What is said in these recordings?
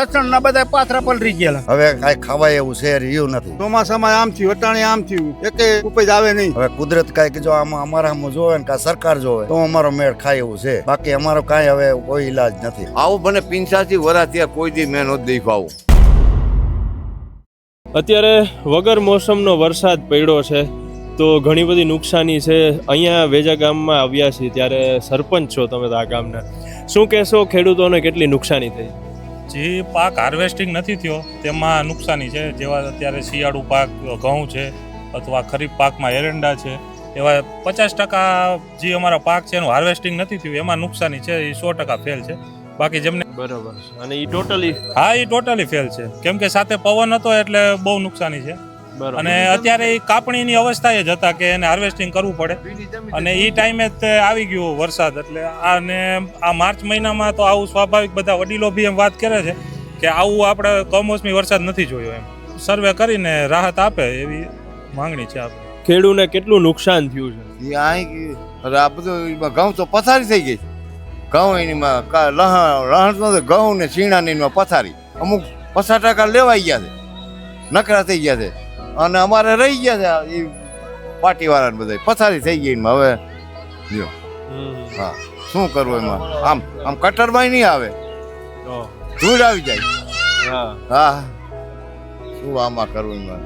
લસણ ના બધા પાથરા પલરી ગયેલા. હવે કાંઈ ખાવાય એવું છે રહ્યું નથી. ચોમાસામાં આમ થયું, વટાણે આમ થયું, એકે ઉપજ આવે નહીં. હવે કુદરત કાંઈક જો આમાં અમારામાં જોવે ને કાં સરકાર જોવે તો અમારો મેળ ખાય એવું છે. બાકી અમારો કાંઈ હવે કોઈ ઈલાજ નથી. આવું મને 85 વર્ષ ત્યાં કોઈ દી મેં નહોતું દેખાવું. અત્યારે વગર મોસમનો વરસાદ પડ્યો છે તો ઘણી બધી નુકસાની છે. અહીંયા વેજા ગામમાં આવ્યા છીએ ત્યારે સરપંચ છો તમે તો આ ગામના, શું કહેશો ખેડૂતોને કેટલી નુકસાની થઈ? જે પાક હાર્વેસ્ટિંગ નથી થયો તેમાં નુકસાની છે. જેવા અત્યારે શિયાળુ પાક ઘઉં છે અથવા ખરીફ પાકમાં એરંડા છે, એવા 50% જે અમારા પાક છે એનું હાર્વેસ્ટિંગ નથી થયું એમાં નુકસાની છે. એ 100% ફેલ છે. બાકી જેમને બરાબર છે. અને એ ટોટલી એ ટોટલી ફેલ છે, કેમ કે સાથે પવન હતો એટલે બહુ નુકસાની છે. અને અત્યારે એ કાપણીની અવસ્થાએ જ હતા કે એને હાર્વેસ્ટિંગ કરવું પડે અને એ ટાઈમે જ આવી ગયો વરસાદ. એટલે આ માર્ચ મહિનામાં તો આવું સ્વાભાવિક બધા વડીલો બી એમ વાત કરે છે કે આવું આપણે કમોસમી વરસાદ નથી જોયો. એમ સર્વે કરીને રાહત આપે એવી માંગણી છે આપણે. ખેડૂતને કેટલું નુકસાન થયું છે? આ બધું ઘઉં તો પથારી થઈ ગઈ. ઘઉં એનીમાં લહણ તો ઘઉં ને શીણાની પથારી અમુક 50% લેવાઈ ગયા છે, નકરા થઈ ગયા છે. અને અમારે રહી ગયા છે એ પાર્ટીવાળાને બધા પથારી થઈ ગઈ. હવે જો હા શું કરવું એમાં? આમ કટરમાં નહીં આવે, ધૂળ આવી જાય. હા શું આમાં કરવું એમાં?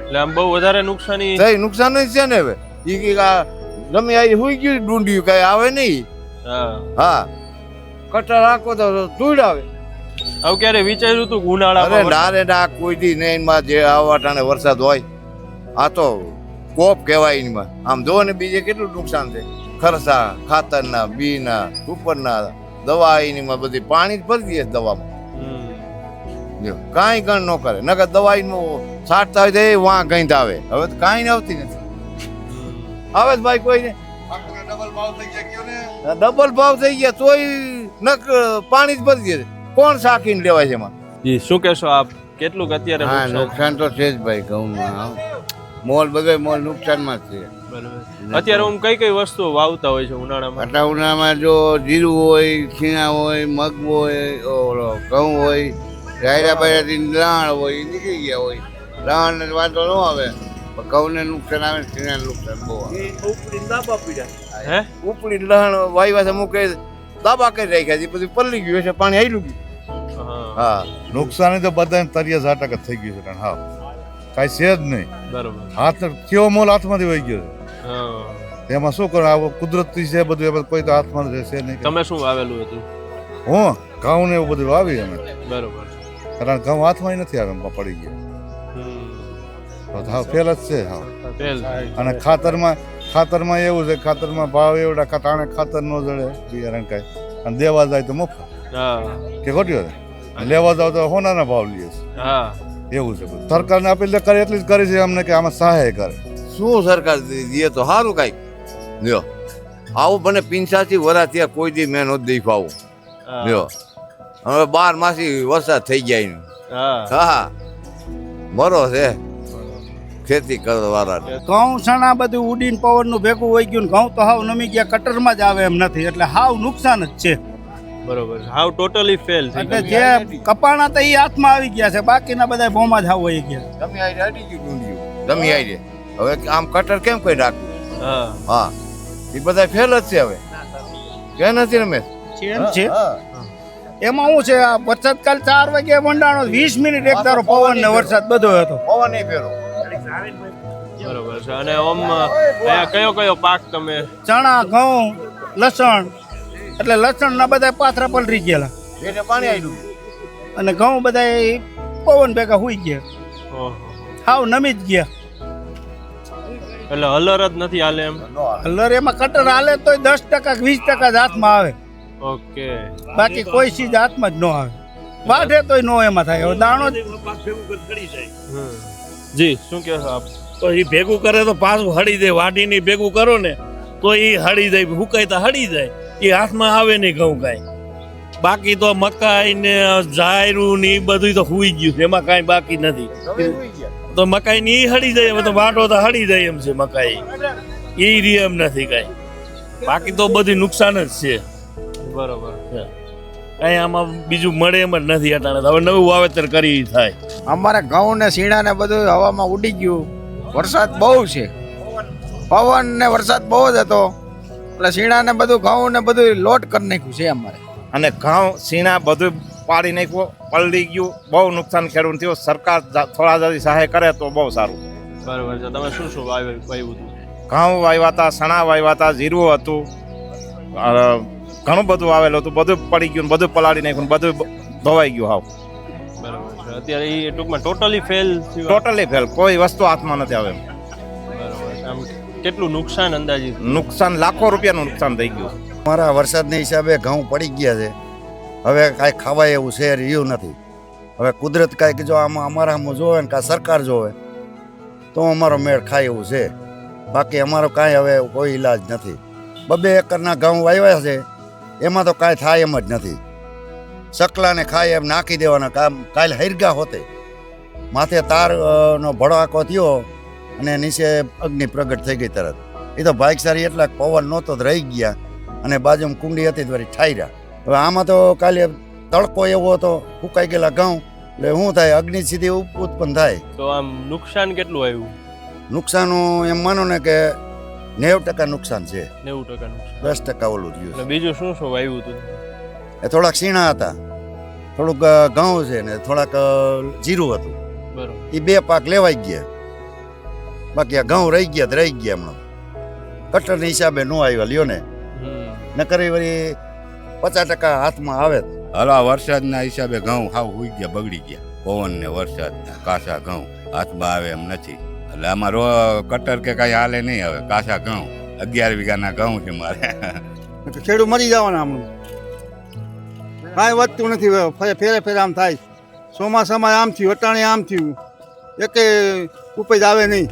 એટલે આમ બહુ વધારે નુકસાની નુકસાન જ છે ને. હવે એ ગમે આવી હુઈ ગયું ડુંડિયું કઈ આવે નહીં. હા કટર રાખો તો ધૂળ આવે. આવું ક્યારે વિચાર્યું હતું ઉનાળામાં? અરે ના કોઈ દી નહીં. જે આવા ટાણે વરસાદ હોય આ તો કોપ કહેવાય. એમાં આમ જો ને બીજે કેટલું નુકસાન છે. ખર્ચા ખાતરના, બીના, ઉપરના દવા એનીમાં બધી પાણી જ ભરી દે દવામાં. કાંઈ ગણ ન કરે. નકર દવા છાંટતા હોય તો એ વાં ગંધ આવે. હવે તો કાંઈ આવતી નથી. આવે જ ભાઈ કોઈ ને ડબલ ભાવ થઈ ગયા તોય પાણી જ ભરી દે. કોણ સાકીને લેવાય છે એમાં? જી શું કહેશો આપ? કેટલું અત્યારે નુકસાન તો છે જ ભાઈ. ઘઉંમાં મોલ બધો મોલ નુકસાનમાં જ છે. અત્યારે કઈ કઈ વસ્તુઓ વાવતા હોય છે ઉનાળામાં? આટલા ઉનાળામાં જો જીરું હોય, છીણા હોય, મગ હોય, ઘઉં હોય, રાયડા બાયડાથી રાણ હોય, નીકળી ગયા હોય. રાણ ને વાંધો ન આવે, ઘઉં ને નુકસાન આવે, છીણા નુકસાન બહુ આવે. ઉપડી દાબા પીડ્યા, ઉપડી લહણ વાયવા છે મૂકે દાબા કરી રાખ્યા છે, પછી પલળી ગયું છે, પાણી આવેલું ગયું. હા નુકસાની તો બધાને 30% થઈ ગયું છે. હા કાંઈ છે જ નહીં. બરોબર. હાથ કેવો મોલ હાથમાંથી વહી ગયો છે. એમાં શું કરો? આ કુદરતી છે બધું, કોઈ તો હાથમાં રહેશે નહીં. તમે શું વાવેલું હતું? હું ઘઉં ને એવું બધું વાવી અમે. બરોબર. કારણ ઘઉં હાથમાં નથી આવે, એમાં પડી ગયા. ફેલ જ છે. હા અને ખાતરમાં એવું છે, ખાતરમાં ભાવ એવડા ટાણે ખાતર ન જડે બિયારણ કાંઈ. અને દેવા જાય તો મફત કે ખોટ્યો લેવા જાવ તો હોનાના ભાવ લઈએ છે. એવું છે બધું. સરકારને અપીલ કરે એટલી જ કરી છે અમને કે આમાં સહાય કરે. શું સરકાર દે તો સારું કાંઈક. જો આવું મને 85 વર્ષ ત્યાં કોઈ દી મેં નહોતું દેખાવું. જો હવે 12 માસી વરસાદ થઈ ગયા. હા મરો છે ખેતી કરવાવાળા. ઘઉં સણા બધું ઉડીને પવનનું ભેગું હોય ગયું. ઘઉં તો હાવ નમી ગયા, કટરમાં જ આવે એમ નથી. એટલે હાવ નુકસાન જ છે. બરોબર. હાવ ટોટલી ફેલ થઈ એટલે જે કપાણા તો એ હાથમાં આવી ગયા છે, બાકીના બધા ભોમાં જ હાવ વહી ગયા. તમે આવી અડી ગયું ડુંડિયું. તમે આવી હવે આમ કટર કેમ કોઈ નાખ્યું? હા એ બધા ફેલ જ છે. હવે કે નથી રમેશ? છે એમાં શું છે? આ વરસાદ કાલ 4 વાગે મંડાણો, 20 મિનિટ એક ધારો પવન ને વરસાદ બધો હતો. પવન નહીં ફેરો. બરોબર છે. અને અહીંયા કયો પાક તમે? ચણા, ઘઉં, લસણ. એટલે લસણ ના બધા પાથરા પલરી ગયેલા, પાણી આવ્યું. અને ઘઉં બધા પવન ભેગા હુઈ ગયા, હાવ નમી જ ગયા. એટલે હલર જ નથી હાલે એમ? હલર એમાં કટર હાલે તો 10% 20% જ હાથમાં આવે. ઓકે. બાકી કોઈ ચીજ હાથમાં જ ન આવે. વાઢે તોય નો એમાં થાય. હવે દાણો જી શું કહો છો આપ? તો એ ભેગું કરે તો પાછું હળી જાય. વાઢીને ભેગું કરો ને તો એ હળી જાય, હુકાય તો હળી જાય. એ હાથમાં આવે નહીં ઘઉં કાંઈ. બાકી તો મકાઈ ને જાયરું ને એ બધું તો હુઈ ગયું છે, એમાં કાંઈ બાકી નથી. તો મકાઈ ની હળી જાય. હવે તો વાટો તો હળી જાય એમ છે મકાઈ. એ રી એમ નથી કાંઈ. બાકી તો બધી નુકસાન જ છે. બરોબર. કાંઈ આમાં બીજું મળે એમ જ નથી અટાણે તો. હવે નવું વાવેતર કરી થાય. અમારે ઘઉં ને સીણા ને બધું હવામાં ઉડી ગયું. વરસાદ બહુ છે, પવન ને વરસાદ બહુ જ હતો એટલે સીણા ને બધું ઘઉં ને બધું લોટ કરી નાખ્યું છે અમારે. અને ઘઉં સીણા બધું પાડી નાખ્યું, પલળી ગયું, બહુ નુકસાન ખેડૂત થયું. સરકાર થોડા જલ્દી સહાય કરે તો બહુ સારું. બરોબર છે. તમે શું શું વાવ્યું હતું? ઘઉં વાવ્યા હતા, સણા વાવ્યા હતા, જીરું હતું, ઘણું બધું વાવેલું હતું. બધું પડી ગયું, બધું પલાળી નાખ્યું, બધું ધોવાઈ ગયું હાવ. બરોબર છે. અત્યારે એ ટૂંકમાં ટોટલી ફેલ થયું. ટોટલી ફેલ, કોઈ વસ્તુ હાથમાં નથી આવે. બરોબર છે. આમ કેટલું નુકસાન અંદાજિત? નુકસાન લાખો રૂપિયાનું નુકસાન થઈ ગયું. અમારા વરસાદના હિસાબે ઘઉં પડી ગયા છે. હવે કાંઈ ખાવાય એવું છે રહ્યું નથી. હવે કુદરત કાંઈક જો આમાં અમારામાં જોવે ને કાં સરકાર જોવે તો અમારો મેળ ખાય એવું છે. બાકી અમારો કાંઈ હવે કોઈ ઈલાજ નથી. 2 એકરના ઘઉં વાવ્યા છે એમાં તો કાંઈ થાય એમ જ નથી. સકલાને ખાય એમ નાખી દેવાના કામ. કાલે હરગા હોતે માથે તારનો ભડાકો થયો અને નીચે અગ્નિ પ્રગટ થઈ ગઈ તરત. એ તો ભાગશાળી એટલા પવન નહોતો તો રહી ગયા અને બાજુમાં કુંડી હતી તો ઠાયરા. હવે આમાં તો કાલે તડકો એવો હતો, ફૂંકાઈ ગયેલા ઘઉં એટલે શું થાય, અગ્નિ સ્થિતિ ઉત્પન્ન થાય. તો આમ નુકસાન કેટલું આવ્યું? નુકસાન એમ માનો ને કે 90% નુકસાન છે. 90% નુકસાન. 10% ઓલું થયું એટલે બીજું શું શું વાવ્યું હતું? એ થોડાક સીણા હતા, થોડુંક ઘઉં છે ને થોડાક જીરું હતું. બરોબર. એ 2 પાક લેવાઈ ગયા. બાકી આ ઘઉં રહી ગયા તો રહી ગયા. હમણાં કટરના હિસાબે ન આવ્યા લ્યો ને, નકરી વળી 50% હાથમાં આવે. હલા વરસાદના હિસાબે ઘઉં હાવ હુઈ ગયા, બગડી ગયા. પવન ને વરસાદના કાસા ઘઉં હાથમાં આવે એમ નથી. એટલે આમાં કટર કે કાંઈ હાલે નહીં. હવે કાસા ઘઉં 11 વીઘાના ઘઉં છે મારે. ખેડૂત મરી જવાના હમણાં. કાંઈ વધતું નથી. ફેરે ફેરે આમ થાય. ચોમાસામાં આમ થયું, અટાણે આમ થયું, એકે ઉપજ આવે નહીં.